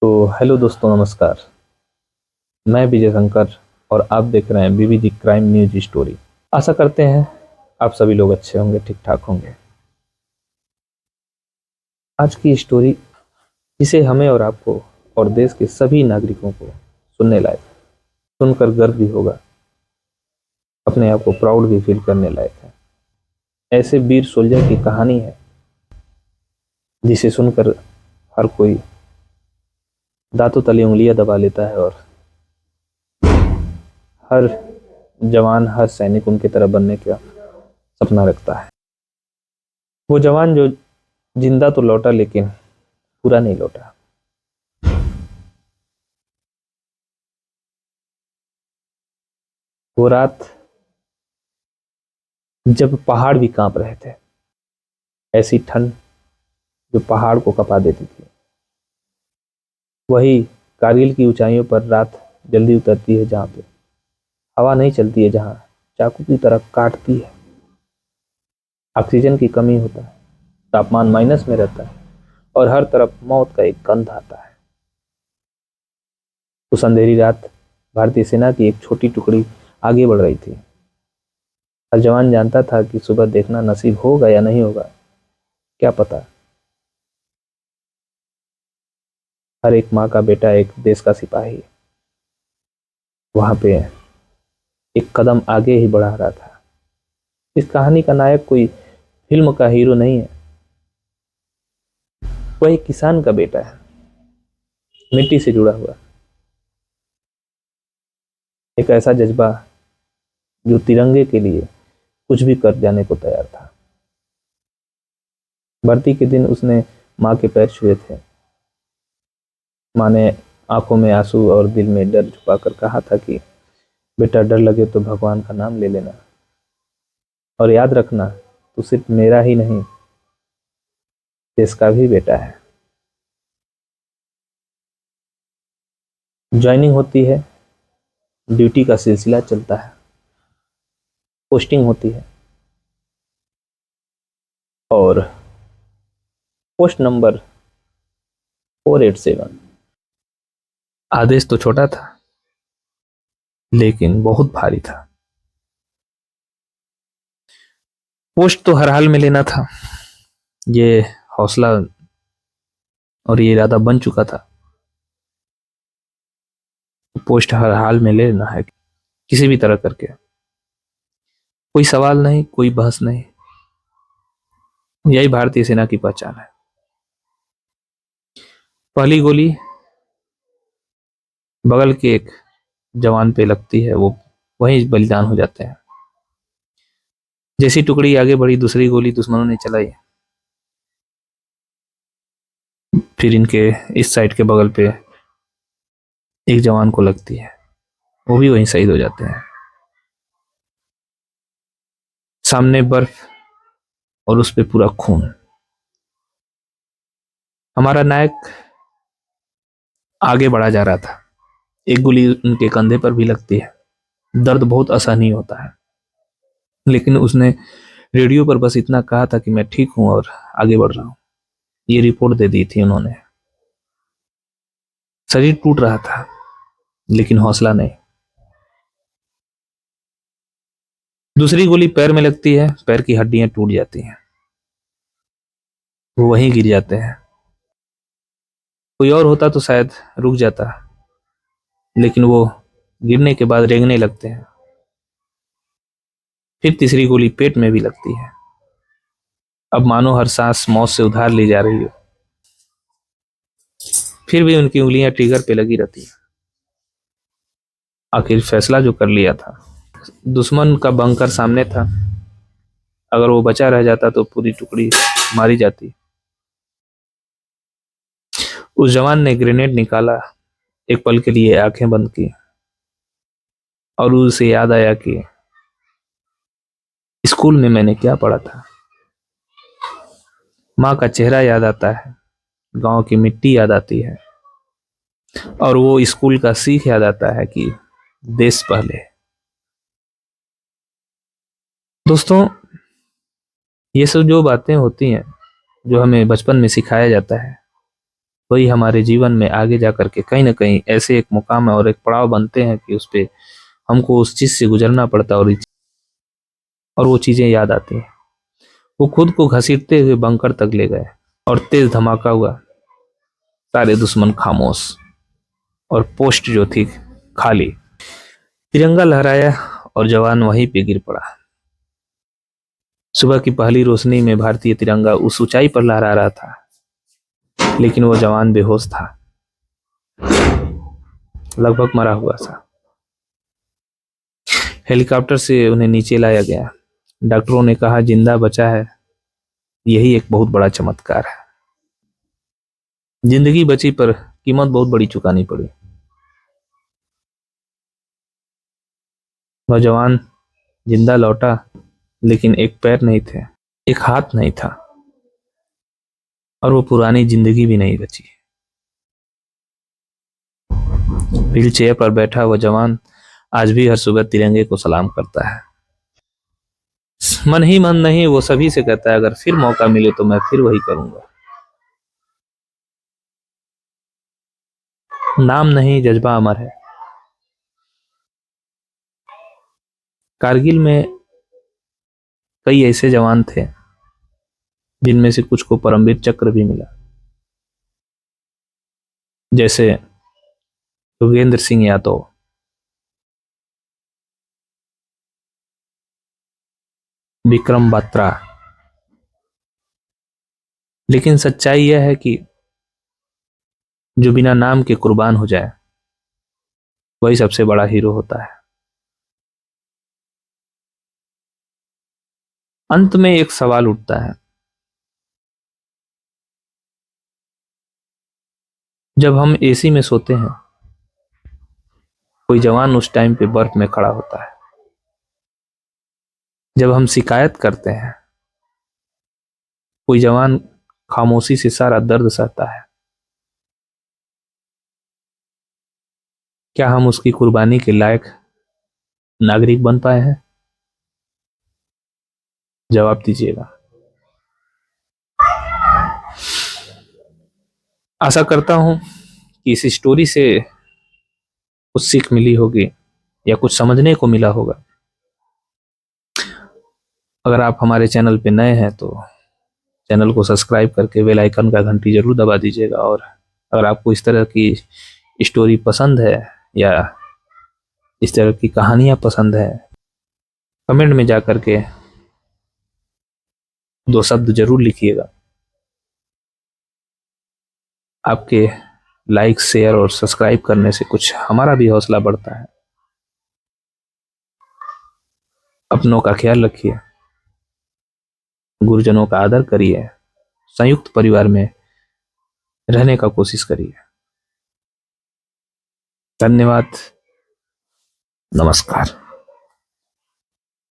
तो हेलो दोस्तों, नमस्कार। मैं विजय शंकर और आप देख रहे हैं बीबीजी क्राइम न्यूज स्टोरी। आशा करते हैं आप सभी लोग अच्छे होंगे, ठीक ठाक होंगे। आज की स्टोरी जिसे हमें और आपको और देश के सभी नागरिकों को सुनने लायक, सुनकर गर्व भी होगा, अपने आप को प्राउड भी फील करने लायक है। ऐसे वीर सोल्जर की कहानी है जिसे सुनकर हर कोई दांतों तले उंगलियां दबा लेता है और हर जवान, हर सैनिक उनकी तरह बनने का सपना रखता है। वो जवान जो जिंदा तो लौटा लेकिन पूरा नहीं लौटा। वो रात जब पहाड़ भी कांप रहे थे, ऐसी ठंड जो पहाड़ को कपा देती थी। वही कारगिल की ऊंचाइयों पर रात जल्दी उतरती है, जहां पे हवा नहीं चलती है, जहां चाकू की तरह काटती है। ऑक्सीजन की कमी होता है, तापमान माइनस में रहता है और हर तरफ मौत का एक गंध आता है। उस अंधेरी रात भारतीय सेना की एक छोटी टुकड़ी आगे बढ़ रही थी। हर जवान जानता था कि सुबह देखना नसीब होगा या नहीं होगा, क्या पता। हर एक माँ का बेटा एक देश का सिपाही वहां पे एक कदम आगे ही बढ़ा रहा था। इस कहानी का नायक कोई फिल्म का हीरो नहीं है, वह एक किसान का बेटा है, मिट्टी से जुड़ा हुआ। एक ऐसा जज्बा जो तिरंगे के लिए कुछ भी कर जाने को तैयार था। भर्ती के दिन उसने माँ के पैर छुए थे। माँ ने आंखों में आंसू और दिल में डर छुपाकर कहा था कि बेटा, डर लगे तो भगवान का नाम ले लेना और याद रखना, तू सिर्फ मेरा ही नहीं, देश का भी बेटा है। ज्वाइनिंग होती है, ड्यूटी का सिलसिला चलता है, पोस्टिंग होती है और पोस्ट नंबर 487। आदेश तो छोटा था लेकिन बहुत भारी था। पोस्ट तो हर हाल में लेना था, ये हौसला और ये इरादा बन चुका था। पोस्ट हर हाल में लेना है, किसी भी तरह करके। कोई सवाल नहीं, कोई बहस नहीं। यही भारतीय सेना की पहचान है। पहली गोली बगल के एक जवान पे लगती है, वो वहीं बलिदान हो जाते हैं। जैसी टुकड़ी आगे बढ़ी, दूसरी गोली दुश्मनों ने चलाई। फिर इनके इस साइड के बगल पे एक जवान को लगती है, वो भी वहीं शहीद हो जाते हैं। सामने बर्फ और उस पे पूरा खून। हमारा नायक आगे बढ़ा जा रहा था। एक गोली उनके कंधे पर भी लगती है। दर्द बहुत असहनीय होता है, लेकिन उसने रेडियो पर बस इतना कहा था कि मैं ठीक हूं और आगे बढ़ रहा हूं। ये रिपोर्ट दे दी थी उन्होंने। शरीर टूट रहा था लेकिन हौसला नहीं। दूसरी गोली पैर में लगती है, पैर की हड्डियां टूट जाती हैं, वो वहीं गिर जाते हैं। कोई और होता तो शायद रुक जाता, लेकिन वो गिरने के बाद रेंगने लगते हैं। फिर तीसरी गोली पेट में भी लगती है। अब मानो हर सांस मौत से उधार ली जा रही हो। फिर भी उनकी उंगलियां ट्रिगर पे लगी रहती हैं। आखिर फैसला जो कर लिया था, दुश्मन का बंकर सामने था। अगर वो बचा रह जाता तो पूरी टुकड़ी मारी जाती। उस जवान ने ग्रेनेड निकाला, एक पल के लिए आंखें बंद की और उसे याद आया कि स्कूल में मैंने क्या पढ़ा था। माँ का चेहरा याद आता है, गांव की मिट्टी याद आती है और वो स्कूल का सीख याद आता है कि देश पहले। दोस्तों, ये सब जो बातें होती हैं, जो हमें बचपन में सिखाया जाता है, वही हमारे जीवन में आगे जा करके कहीं ना कहीं ऐसे एक मुकाम और एक पड़ाव बनते हैं कि उस पे हमको उस चीज से गुजरना पड़ता है, और वो चीजें याद आती हैं। वो खुद को घसीटते हुए बंकर तक ले गए और तेज धमाका हुआ। सारे दुश्मन खामोश और पोस्ट जो थी खाली। तिरंगा लहराया और जवान वहीं पे गिर पड़ा। सुबह की पहली रोशनी में भारतीय तिरंगा उस ऊंचाई पर लहरा रहा था, लेकिन वो जवान बेहोश था, लगभग मरा हुआ था। हेलीकॉप्टर से उन्हें नीचे लाया गया। डॉक्टरों ने कहा जिंदा बचा है, यही एक बहुत बड़ा चमत्कार है। जिंदगी बची पर कीमत बहुत बड़ी चुकानी पड़ी। नौजवान जिंदा लौटा, लेकिन एक पैर नहीं थे, एक हाथ नहीं था, और वो पुरानी जिंदगी भी नहीं बची। व्हील चेयर पर बैठा हुआ जवान आज भी हर सुबह तिरंगे को सलाम करता है। मन ही मन नहीं, वो सभी से कहता है अगर फिर मौका मिले तो मैं फिर वही करूंगा। नाम नहीं, जज्बा अमर है। कारगिल में कई ऐसे जवान थे जिनमें से कुछ को परमवीर चक्र भी मिला, जैसे योगेंद्र सिंह यादव, विक्रम बात्रा। लेकिन सच्चाई यह है कि जो बिना नाम के कुर्बान हो जाए वही सबसे बड़ा हीरो होता है। अंत में एक सवाल उठता है, जब हम एसी में सोते हैं, कोई जवान उस टाइम पे बर्फ में खड़ा होता है। जब हम शिकायत करते हैं, कोई जवान खामोशी से सारा दर्द सहता है। क्या हम उसकी कुर्बानी के लायक नागरिक बन पाए हैं? जवाब दीजिएगा। आशा करता हूं कि इस स्टोरी से कुछ सीख मिली होगी या कुछ समझने को मिला होगा। अगर आप हमारे चैनल पे नए हैं तो चैनल को सब्सक्राइब करके बेल आइकन का घंटी जरूर दबा दीजिएगा। और अगर आपको इस तरह की स्टोरी पसंद है या इस तरह की कहानियां पसंद है, कमेंट में जा करके 2 शब्द जरूर लिखिएगा। आपके लाइक, शेयर और सब्सक्राइब करने से कुछ हमारा भी हौसला बढ़ता है। अपनों का ख्याल रखिए, गुरुजनों का आदर करिए, संयुक्त परिवार में रहने का कोशिश करिए। धन्यवाद। नमस्कार।